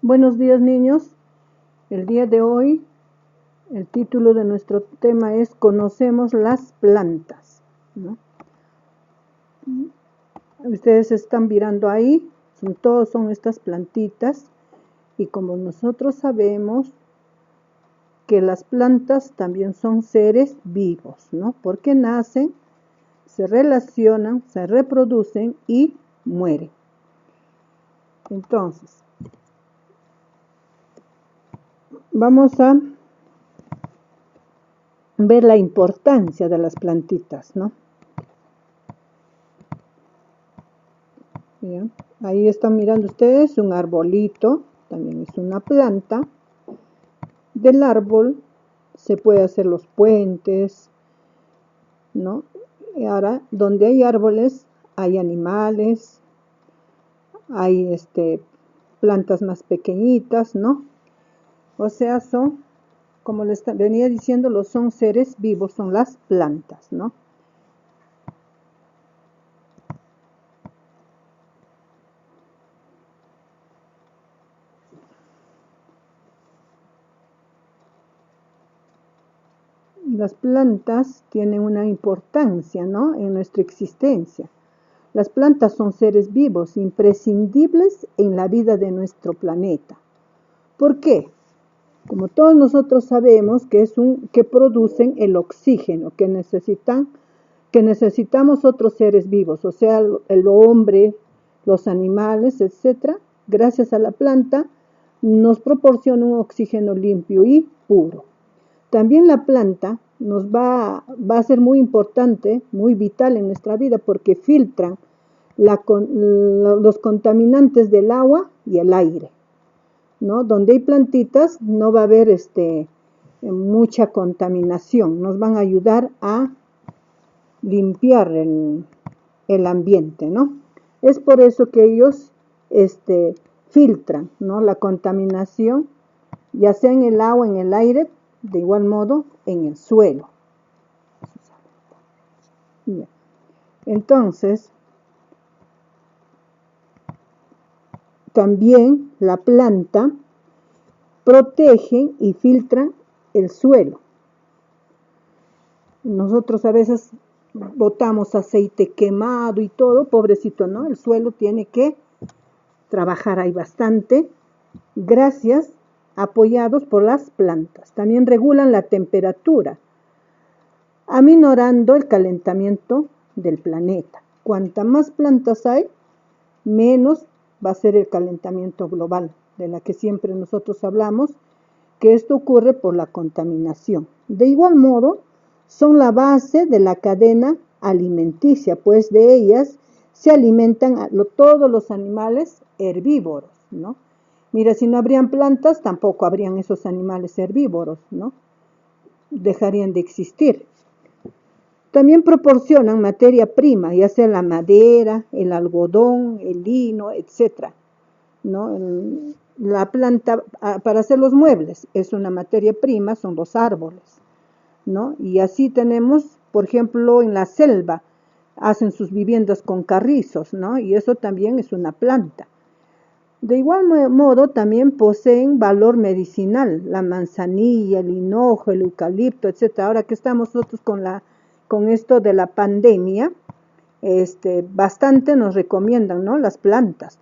Buenos días, niños. El día de hoy, el título de nuestro tema es Conocemos las plantas, ¿no? Ustedes están mirando ahí, todos son estas plantitas, y como nosotros sabemos que las plantas también son seres vivos, ¿no? Porque nacen, se relacionan, se reproducen y mueren. Entonces, vamos a ver la importancia de las plantitas, ¿no? Bien. Ahí están mirando ustedes un arbolito, también es una planta. Del árbol se puede hacer los puentes, ¿no? Y ahora, donde hay árboles, hay animales, hay plantas más pequeñitas, ¿no? O sea, son, como les venía diciendo, son seres vivos, son las plantas, ¿no? Las plantas tienen una importancia, ¿no?, en nuestra existencia. Las plantas son seres vivos, imprescindibles en la vida de nuestro planeta. ¿Por qué? Como todos nosotros sabemos que producen el oxígeno que necesitamos otros seres vivos, o sea, el hombre, los animales, etc. Gracias a la planta nos proporciona un oxígeno limpio y puro. También la planta nos va a ser muy importante, muy vital en nuestra vida porque filtran los contaminantes del agua y el aire, ¿no? Donde hay plantitas no va a haber mucha contaminación, nos van a ayudar a limpiar el ambiente, ¿no? Es por eso que ellos filtran, ¿no?, la contaminación, ya sea en el agua, en el aire, de igual modo en el suelo. Entonces, también la planta protege y filtra el suelo. Nosotros a veces botamos aceite quemado y todo, pobrecito, ¿no? El suelo tiene que trabajar ahí bastante, apoyados por las plantas. También regulan la temperatura, aminorando el calentamiento del planeta. Cuanta más plantas hay, menos va a ser el calentamiento global, de la que siempre nosotros hablamos, que esto ocurre por la contaminación. De igual modo, son la base de la cadena alimenticia, pues de ellas se alimentan todos los animales herbívoros, ¿no? Mira, si no habrían plantas, tampoco habrían esos animales herbívoros, ¿no? Dejarían de existir. También proporcionan materia prima, ya sea la madera, el algodón, el lino, etc., ¿no? La planta para hacer los muebles es una materia prima, son los árboles, ¿no? Y así tenemos, por ejemplo, en la selva, hacen sus viviendas con carrizos, ¿no? Y eso también es una planta. De igual modo, también poseen valor medicinal, la manzanilla, el hinojo, el eucalipto, etc. Ahora que estamos nosotros con esto de la pandemia, bastante nos recomiendan, ¿no?, las plantas,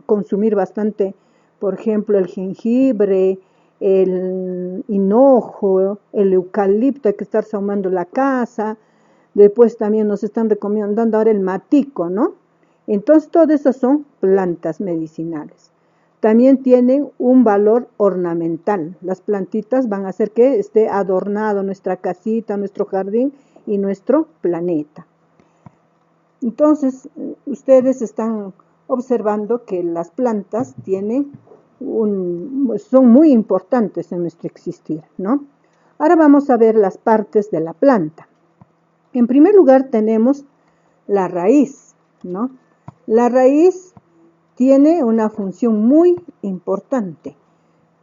consumir bastante, por ejemplo, el jengibre, el hinojo, el eucalipto, hay que estar sahumando la casa. Después también nos están recomendando ahora el matico, ¿no? Entonces, todas esas son plantas medicinales. También tienen un valor ornamental. Las plantitas van a hacer que esté adornado nuestra casita, nuestro jardín y nuestro planeta. Entonces, ustedes están observando que las plantas son muy importantes en nuestro existir, ¿no? Ahora vamos a ver las partes de la planta. En primer lugar tenemos la raíz, ¿no? La raíz tiene una función muy importante.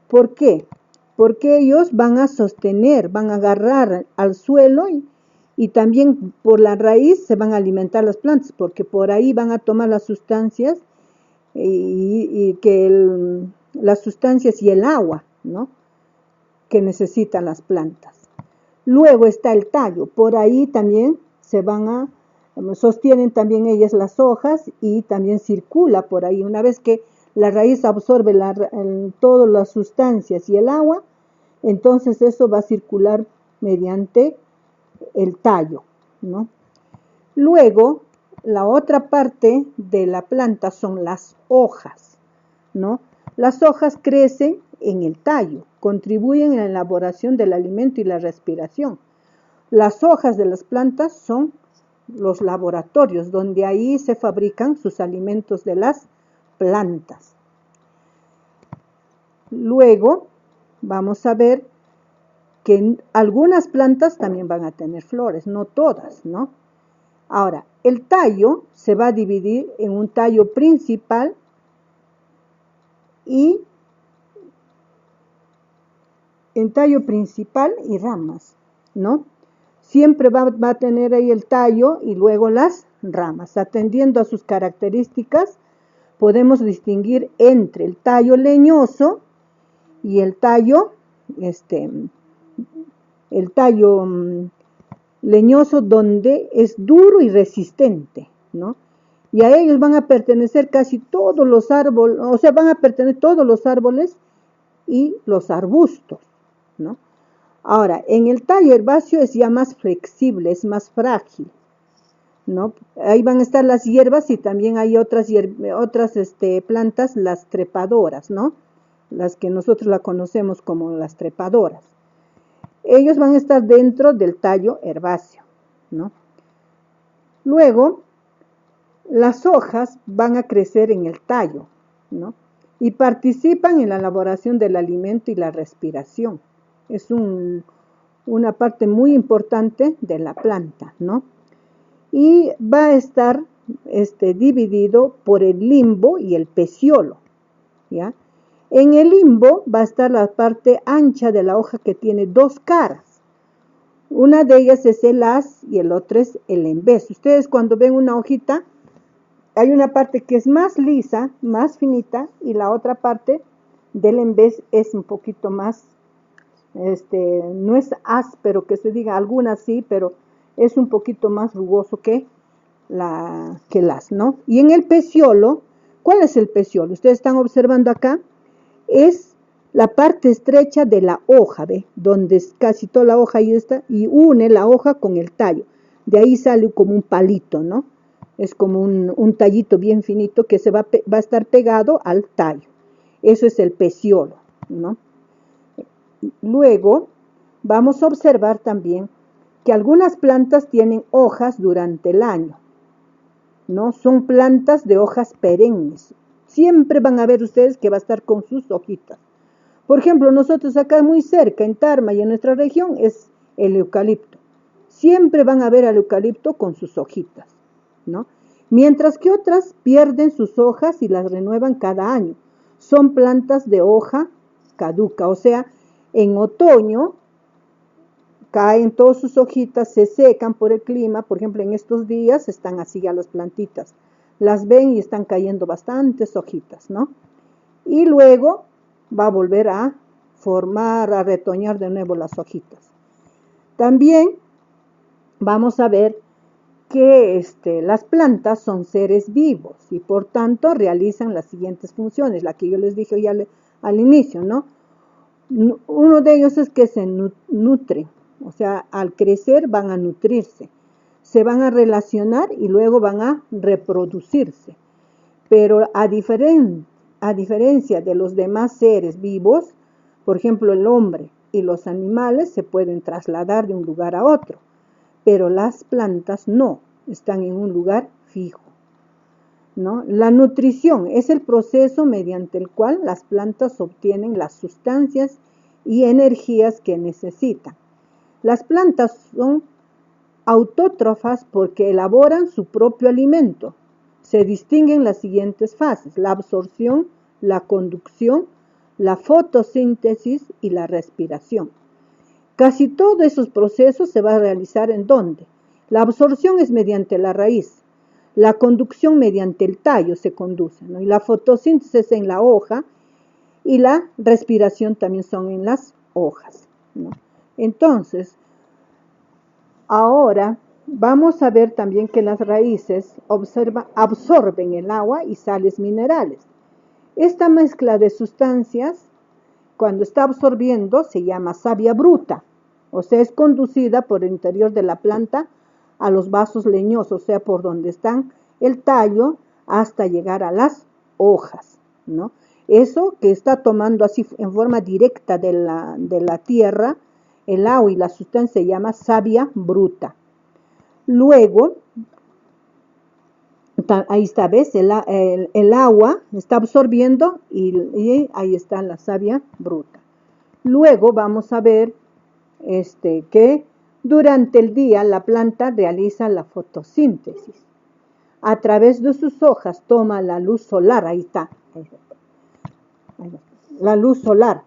¿Por qué? Porque ellos van a sostener, van a agarrar al suelo y también por la raíz se van a alimentar las plantas, porque por ahí van a tomar las sustancias y que las sustancias y el agua, ¿no?, que necesitan las plantas. Luego está el tallo, por ahí también sostienen también ellas las hojas y también circula por ahí. Una vez que la raíz absorbe todas las sustancias y el agua, entonces eso va a circular mediante el tallo, ¿no? Luego, la otra parte de la planta son las hojas, ¿no? Las hojas crecen en el tallo, contribuyen en la elaboración del alimento y la respiración. Las hojas de las plantas son los laboratorios, donde ahí se fabrican sus alimentos de las plantas. Luego, vamos a ver que algunas plantas también van a tener flores, no todas, ¿no? Ahora, el tallo se va a dividir en un tallo principal y ramas, ¿no? Siempre va a tener ahí el tallo y luego las ramas. Atendiendo a sus características, podemos distinguir entre el tallo leñoso y el tallo leñoso, donde es duro y resistente, ¿no? Y a ellos van a pertenecer casi todos los árboles, o sea, van a pertenecer todos los árboles y los arbustos, ¿no? Ahora, en el tallo herbáceo es ya más flexible, es más frágil, ¿no? Ahí van a estar las hierbas y también hay otras plantas, las trepadoras, ¿no? Las que nosotros la conocemos como las trepadoras. Ellos van a estar dentro del tallo herbáceo, ¿no? Luego, las hojas van a crecer en el tallo, ¿no?, y participan en la elaboración del alimento y la respiración. Es una parte muy importante de la planta, ¿no? Y va a estar dividido por el limbo y el peciolo, ¿ya? En el limbo va a estar la parte ancha de la hoja que tiene dos caras. Una de ellas es el haz y el otro es el embés. Ustedes cuando ven una hojita, hay una parte que es más lisa, más finita, y la otra parte del embés es un poquito más, no es áspero que se diga, algunas sí, pero es un poquito más rugoso que el haz, ¿no? Y en el peciolo, ¿cuál es el peciolo? Ustedes están observando acá, es la parte estrecha de la hoja, ¿ve? Donde casi toda la hoja ahí está, y une la hoja con el tallo. De ahí sale como un palito, ¿no? Es como un tallito bien finito que va a estar pegado al tallo. Eso es el peciolo, ¿no? Luego, vamos a observar también que algunas plantas tienen hojas durante el año, ¿no? Son plantas de hojas perennes. Siempre van a ver ustedes que va a estar con sus hojitas. Por ejemplo, nosotros acá muy cerca, en Tarma y en nuestra región, es el eucalipto. Siempre van a ver al eucalipto con sus hojitas, ¿no? Mientras que otras pierden sus hojas y las renuevan cada año. Son plantas de hoja caduca, o sea, en otoño caen todas sus hojitas, se secan por el clima. Por ejemplo, en estos días están así ya las plantitas. Las ven y están cayendo bastantes hojitas, ¿no? Y luego va a volver a formar, a retoñar de nuevo las hojitas. También vamos a ver que las plantas son seres vivos y por tanto realizan las siguientes funciones, la que yo les dije ya al inicio, ¿no? Uno de ellos es que se nutren, o sea, al crecer van a nutrirse, se van a relacionar y luego van a reproducirse. Pero a diferencia de los demás seres vivos, por ejemplo el hombre y los animales se pueden trasladar de un lugar a otro, pero las plantas no, están en un lugar fijo, ¿no? La nutrición es el proceso mediante el cual las plantas obtienen las sustancias y energías que necesitan. Las plantas son autótrofas porque elaboran su propio alimento. Se distinguen las siguientes fases: la absorción, la conducción, la fotosíntesis y la respiración. Casi todos esos procesos se van a realizar ¿en dónde? La absorción es mediante la raíz, la conducción mediante el tallo se conduce, ¿no? Y la fotosíntesis en la hoja, y la respiración también son en las hojas, ¿no? Entonces, ahora vamos a ver también que las raíces absorben el agua y sales minerales. Esta mezcla de sustancias, cuando está absorbiendo, se llama savia bruta, o sea, es conducida por el interior de la planta a los vasos leñosos, o sea, por donde están el tallo hasta llegar a las hojas, ¿no? Eso que está tomando así en forma directa de la tierra, el agua y la sustancia se llama savia bruta. Luego, ahí está, ¿ves? El agua está absorbiendo y ahí está la savia bruta. Luego vamos a ver que durante el día la planta realiza la fotosíntesis. A través de sus hojas toma la luz solar, ahí está, la luz solar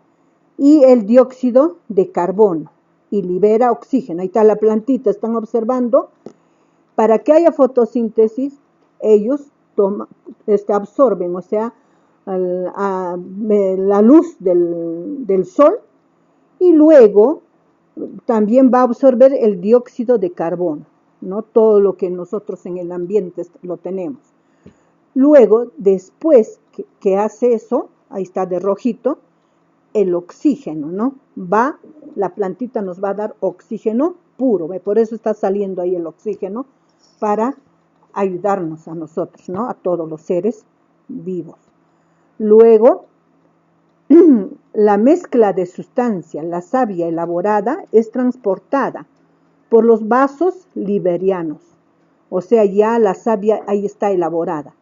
y el dióxido de carbono y libera oxígeno. Ahí está la plantita, están observando. Para que haya fotosíntesis, ellos absorben, o sea, la luz del sol, y luego también va a absorber el dióxido de carbono, ¿no? Todo lo que nosotros en el ambiente lo tenemos. Luego, después que hace eso, ahí está de rojito, el oxígeno, ¿no? La plantita nos va a dar oxígeno puro, ¿ve? Por eso está saliendo ahí el oxígeno, para ayudarnos a nosotros, ¿no? A todos los seres vivos. Luego, la mezcla de sustancia, la savia elaborada, es transportada por los vasos liberianos. O sea, ya la savia ahí está elaborada,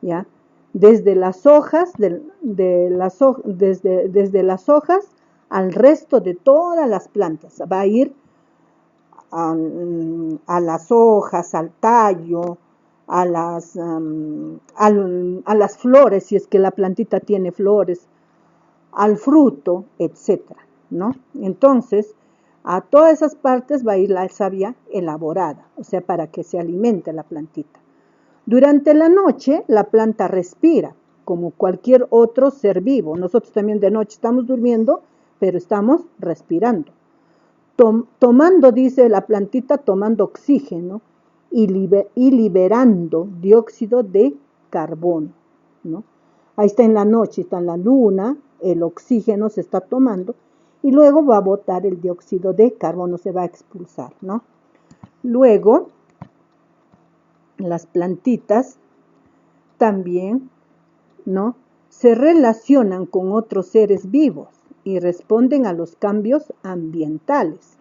¿ya? Desde las hojas, desde las hojas al resto de todas las plantas. Va a ir a las hojas, al tallo, a las flores, si es que la plantita tiene flores, al fruto, etcétera, ¿no? Entonces, a todas esas partes va a ir la savia elaborada, o sea, para que se alimente la plantita. Durante la noche, la planta respira, como cualquier otro ser vivo. Nosotros también de noche estamos durmiendo, pero estamos respirando. Tomando, dice la plantita, tomando oxígeno y liberando dióxido de carbono, ¿no? Ahí está en la noche, está en la luna, el oxígeno se está tomando y luego va a botar el dióxido de carbono, se va a expulsar, ¿no? Luego, las plantitas también, ¿no?, se relacionan con otros seres vivos y responden a los cambios ambientales.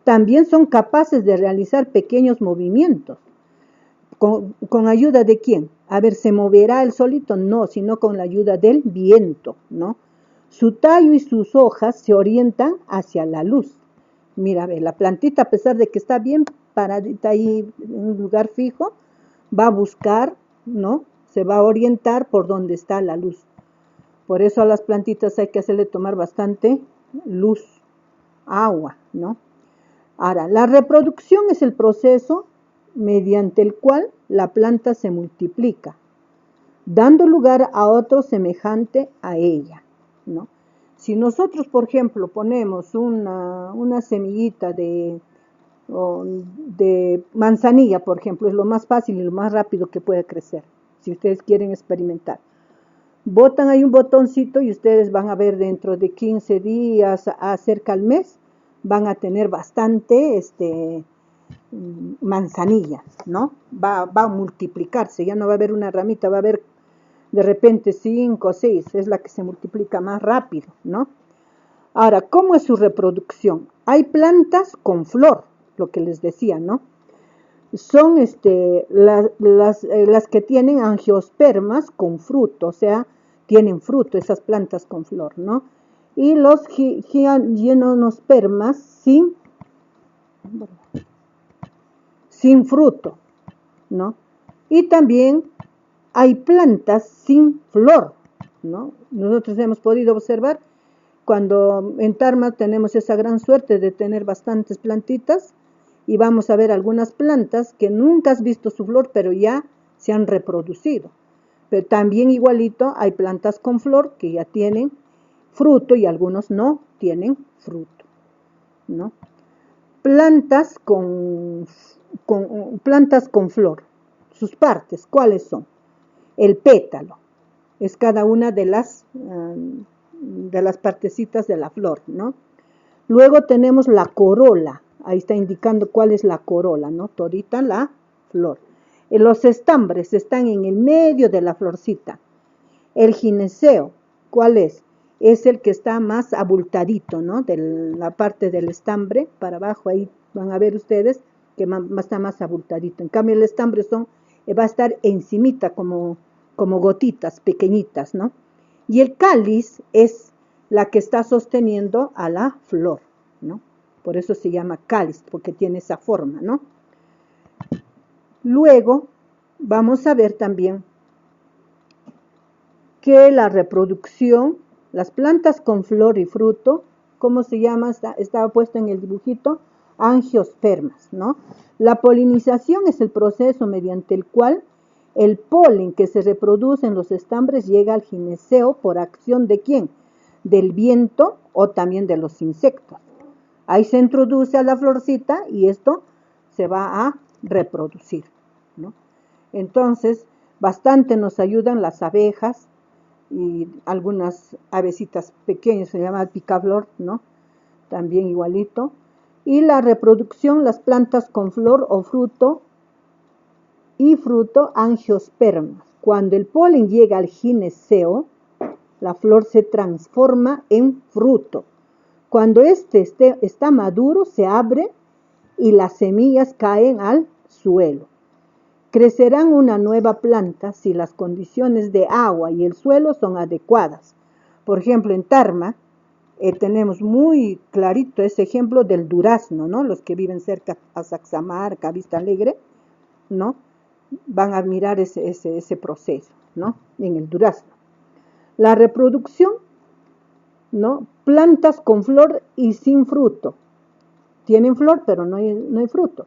También son capaces de realizar pequeños movimientos. ¿Con ayuda de quién? A ver, ¿se moverá el solito? No, sino con la ayuda del viento, ¿no? Su tallo y sus hojas se orientan hacia la luz. Mira, ve, la plantita, a pesar de que está bien paradita ahí en un lugar fijo, va a buscar, ¿no? Se va a orientar por donde está la luz. Por eso a las plantitas hay que hacerle tomar bastante luz, agua, ¿no? Ahora, la reproducción es el proceso mediante el cual la planta se multiplica, dando lugar a otro semejante a ella, ¿no? Si nosotros, por ejemplo, ponemos una semillita de manzanilla, por ejemplo, es lo más fácil y lo más rápido que puede crecer, si ustedes quieren experimentar. Botan ahí un botoncito y ustedes van a ver dentro de 15 días a cerca al mes, van a tener bastante manzanilla, ¿no? Va a multiplicarse, ya no va a haber una ramita, va a haber de repente 5 o 6, es la que se multiplica más rápido, ¿no? Ahora, ¿cómo es su reproducción? Hay plantas con flor, lo que les decía, ¿no? Son las que tienen angiospermas con fruto, o sea, tienen fruto, esas plantas con flor, ¿no? Y los gimnospermas sin fruto, ¿no? Y también hay plantas sin flor, ¿no? Nosotros hemos podido observar, cuando en Tarma tenemos esa gran suerte de tener bastantes plantitas, y vamos a ver algunas plantas que nunca has visto su flor, pero ya se han reproducido. Pero también igualito hay plantas con flor que ya tienen fruto y algunos no tienen fruto, ¿no? Plantas plantas con flor, sus partes, ¿cuáles son? El pétalo, es cada una de las partecitas de la flor, ¿no? Luego tenemos la corola, ahí está indicando cuál es la corola, ¿no? Todita la flor. Los estambres están en el medio de la florcita. El gineceo, ¿cuál es? Es el que está más abultadito, ¿no? De la parte del estambre para abajo, ahí van a ver ustedes que está más abultadito. En cambio el estambre va a estar encimita como gotitas pequeñitas, ¿no? Y el cáliz es la que está sosteniendo a la flor, ¿no? Por eso se llama cáliz, porque tiene esa forma, ¿no? Luego vamos a ver también que la reproducción, las plantas con flor y fruto, ¿cómo se llama? Estaba puesto en el dibujito, angiospermas, ¿no? La polinización es el proceso mediante el cual el polen que se reproduce en los estambres llega al gineceo por acción ¿de quién? Del viento o también de los insectos. Ahí se introduce a la florcita y esto se va a reproducir, ¿no? Entonces, bastante nos ayudan las abejas y algunas avecitas pequeñas, se llama picaflor, ¿no? También igualito. Y la reproducción, las plantas con flor o fruto y fruto angiospermas. Cuando el polen llega al gineceo, la flor se transforma en fruto. Cuando este está maduro, se abre y las semillas caen al suelo. Crecerán una nueva planta si las condiciones de agua y el suelo son adecuadas. Por ejemplo, en Tarma tenemos muy clarito ese ejemplo del durazno, ¿no? Los que viven cerca a Saxamarca, a Vista Alegre, ¿no? Van a admirar ese proceso, ¿no? En el durazno. La reproducción, ¿no? Plantas con flor y sin fruto. Tienen flor, pero no hay fruto.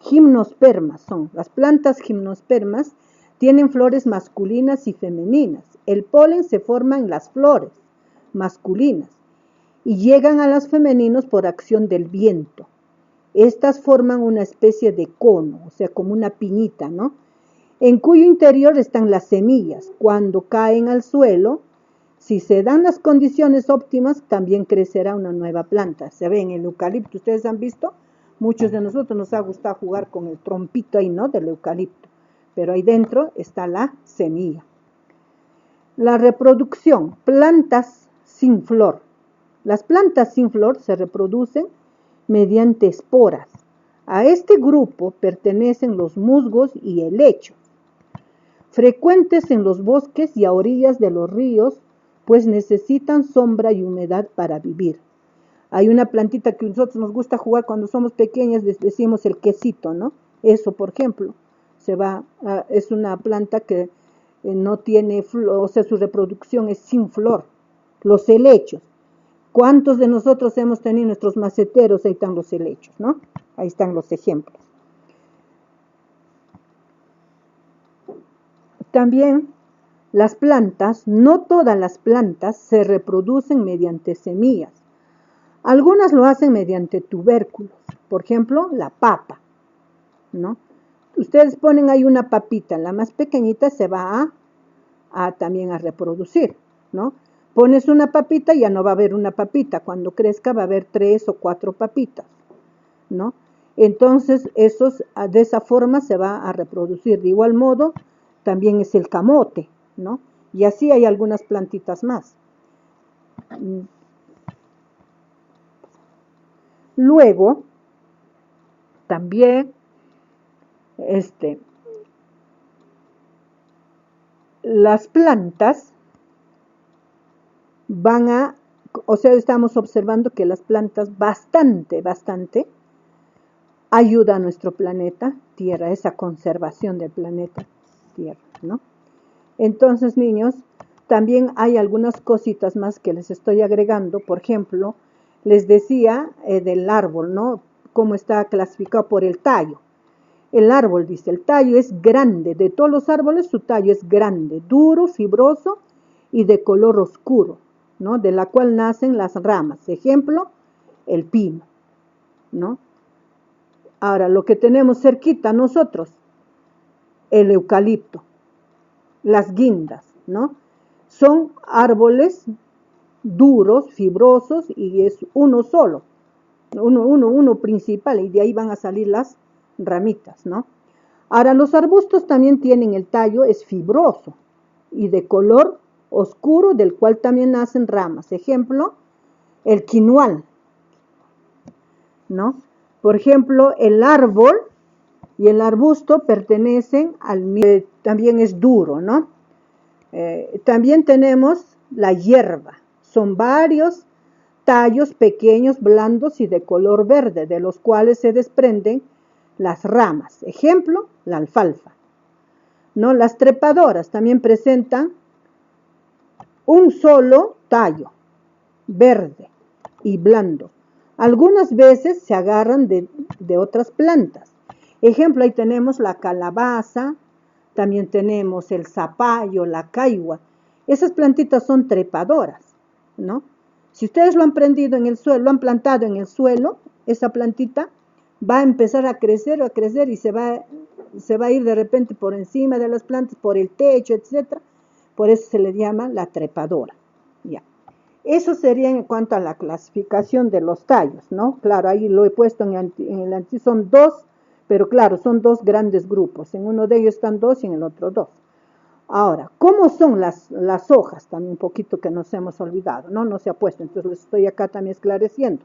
Gimnospermas son. Las plantas gimnospermas tienen flores masculinas y femeninas. El polen se forma en las flores masculinas y llegan a las femeninos por acción del viento. Estas forman una especie de cono, o sea, como una piñita, ¿no? En cuyo interior están las semillas. Cuando caen al suelo, si se dan las condiciones óptimas, también crecerá una nueva planta. Se ve en el eucalipto, ustedes han visto, muchos de nosotros nos ha gustado jugar con el trompito ahí, ¿no? Del eucalipto, pero ahí dentro está la semilla. La reproducción, plantas sin flor. Las plantas sin flor se reproducen mediante esporas. A este grupo pertenecen los musgos y helechos, frecuentes en los bosques y a orillas de los ríos, pues necesitan sombra y humedad para vivir. Hay una plantita que a nosotros nos gusta jugar cuando somos pequeñas, decimos el quesito, ¿no? Eso, por ejemplo, es una planta que no tiene flor, o sea, su reproducción es sin flor. Los helechos. ¿Cuántos de nosotros hemos tenido nuestros maceteros? Ahí están los helechos, ¿no? Ahí están los ejemplos. También las plantas, no todas las plantas se reproducen mediante semillas. Algunas lo hacen mediante tubérculos, por ejemplo, la papa, ¿no? Ustedes ponen ahí una papita, la más pequeñita se va también a reproducir, ¿no? Pones una papita y ya no va a haber una papita, cuando crezca va a haber 3 o 4 papitas, ¿no? Entonces, de esa forma se va a reproducir. De igual modo, también es el camote, ¿no? Y así hay algunas plantitas más. Luego, también, las plantas estamos observando que las plantas bastante ayudan a nuestro planeta Tierra, esa conservación del planeta Tierra, ¿no? Entonces, niños, también hay algunas cositas más que les estoy agregando. Por ejemplo, les decía del árbol, ¿no? Cómo está clasificado por el tallo. El árbol, dice, el tallo es grande, de todos los árboles su tallo es grande, duro, fibroso y de color oscuro, ¿no? De la cual nacen las ramas. Ejemplo, el pino, ¿no? Ahora, lo que tenemos cerquita nosotros, el eucalipto, las guindas, ¿no? Son árboles duros, fibrosos y es uno solo, uno principal, y de ahí van a salir las ramitas, ¿no? Ahora, los arbustos también tienen el tallo, es fibroso y de color oscuro, del cual también nacen ramas. Ejemplo, el quinoal, ¿no? Por ejemplo, el árbol y el arbusto pertenecen también es duro, ¿no? También tenemos la hierba, son varios tallos pequeños, blandos y de color verde, de los cuales se desprenden las ramas. Ejemplo, la alfalfa, ¿no? Las trepadoras también presentan un solo tallo, verde y blando. Algunas veces se agarran de otras plantas. Ejemplo, ahí tenemos la calabaza, también tenemos el zapallo, la caigua. Esas plantitas son trepadoras, ¿no? Si ustedes lo han prendido en el suelo, lo han plantado en el suelo, esa plantita va a empezar a crecer y se va a ir de repente por encima de las plantas, por el techo, etc. Por eso se le llama la trepadora. Ya. Eso sería en cuanto a la clasificación de los tallos, ¿no? Claro, ahí lo he puesto en el antiguo, son dos, pero claro, son dos grandes grupos. En uno de ellos están dos y en el otro dos. Ahora, ¿cómo son las hojas? También un poquito que nos hemos olvidado, ¿no? No se ha puesto, entonces les estoy acá también esclareciendo.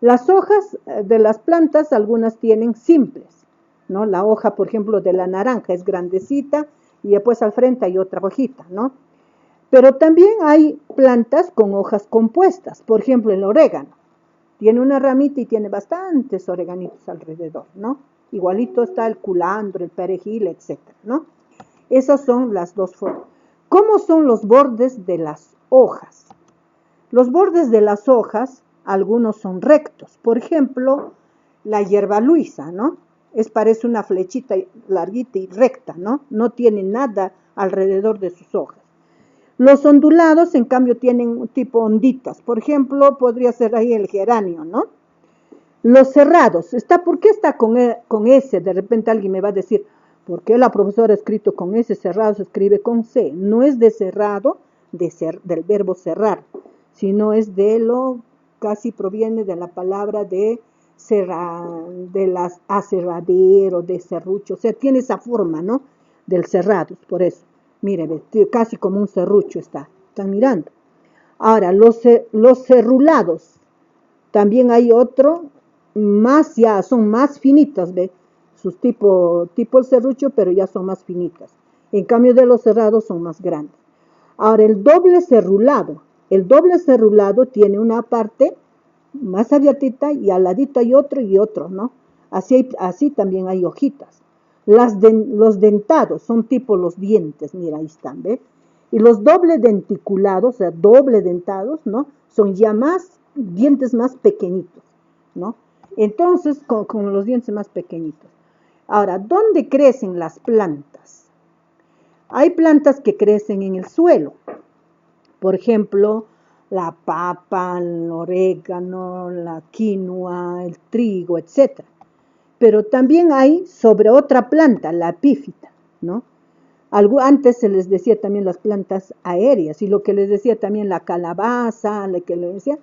Las hojas de las plantas, algunas tienen simples, ¿no? La hoja, por ejemplo, de la naranja es grandecita y después al frente hay otra hojita, ¿no? Pero también hay plantas con hojas compuestas, por ejemplo, el orégano. Tiene una ramita y tiene bastantes oreganitos alrededor, ¿no? Igualito está el culantro, el perejil, etcétera, ¿no? Esas son las dos formas. ¿Cómo son los bordes de las hojas? Los bordes de las hojas, algunos son rectos. Por ejemplo, la hierba luisa, ¿no? Parece una flechita larguita y recta, ¿no? No tiene nada alrededor de sus hojas. Los ondulados, en cambio, tienen un tipo onditas. Por ejemplo, podría ser ahí el geranio, ¿no? Los cerrados, ¿por qué está con S? De repente alguien me va a decir, ¿por qué la profesora ha escrito con S? Cerrado se escribe con C. No es de cerrado, del verbo cerrar, sino es casi proviene de la palabra de las aserradero, de serrucho. O sea, tiene esa forma, ¿no? Del cerrado, por eso. Mire, casi como un serrucho están mirando. Ahora, los cerrulados, también hay otro, son más finitas, ¿ve? Sus tipo el serrucho, pero ya son más finitas. En cambio de los cerrados son más grandes. Ahora, el doble cerrulado tiene una parte más abiertita y al ladito hay otro y otro, ¿no? Así también hay hojitas. Los dentados son tipo los dientes, mira, ahí están, ¿ve? Y los doble denticulados, o sea, doble dentados, ¿no? Son ya dientes más pequeñitos, ¿no? Entonces, con los dientes más pequeñitos. Ahora, ¿dónde crecen las plantas? Hay plantas que crecen en el suelo. Por ejemplo, la papa, el orégano, la quinoa, el trigo, etc. Pero también hay sobre otra planta, la epífita, ¿no? Antes se les decía también las plantas aéreas, y lo que les decía también la calabaza, lo que les decía,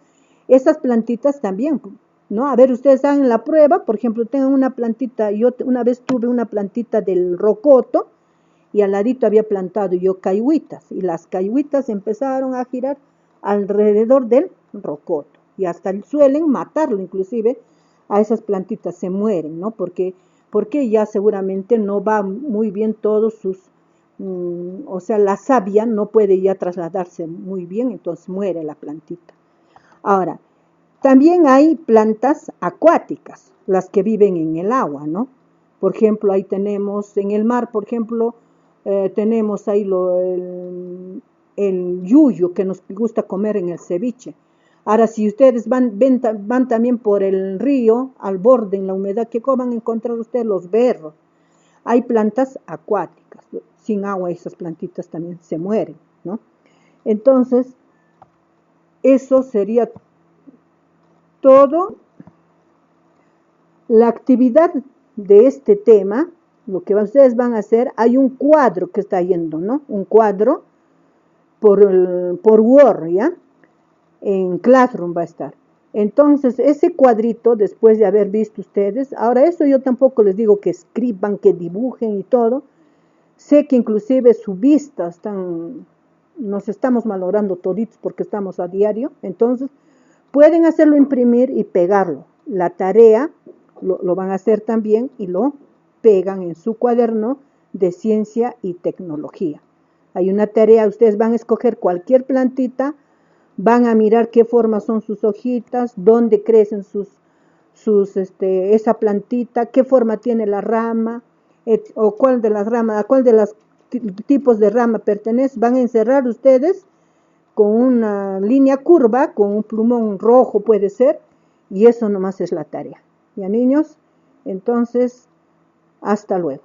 esas plantitas también, ¿no? A ver, ustedes hagan la prueba, por ejemplo, tengan una plantita, yo una vez tuve una plantita del rocoto, y al ladito había plantado yo caigüitas, y las caigüitas empezaron a girar alrededor del rocoto, y hasta suelen matarlo, inclusive, a esas plantitas se mueren, ¿no? Porque ya seguramente no va muy bien todos o sea, la savia no puede ya trasladarse muy bien, entonces muere la plantita. Ahora, también hay plantas acuáticas, las que viven en el agua, ¿no? Por ejemplo, ahí tenemos, en el mar, por ejemplo, tenemos ahí el yuyo que nos gusta comer en el ceviche. Ahora, si ustedes van también por el río, al borde, en la humedad que van a encontrar ustedes los berros. Hay plantas acuáticas, sin agua esas plantitas también se mueren, ¿no? Entonces, eso sería todo. La actividad de este tema, lo que ustedes van a hacer, hay un cuadro que está yendo, ¿no? Un cuadro por Word, ¿ya? En Classroom va a estar. Entonces, ese cuadrito, después de haber visto ustedes, ahora eso yo tampoco les digo que escriban, que dibujen y todo. Sé que inclusive su vista nos estamos malogrando toditos porque estamos a diario. Entonces, pueden hacerlo imprimir y pegarlo. La tarea lo van a hacer también y lo pegan en su cuaderno de ciencia y tecnología. Hay una tarea, ustedes van a escoger cualquier plantita, van a mirar qué forma son sus hojitas, dónde crecen esa plantita, qué forma tiene la rama, o cuál de las ramas, a cuál de los tipos de rama pertenece. Van a encerrar ustedes con una línea curva, con un plumón rojo puede ser, y eso nomás es la tarea. ¿Ya, niños? Entonces, hasta luego.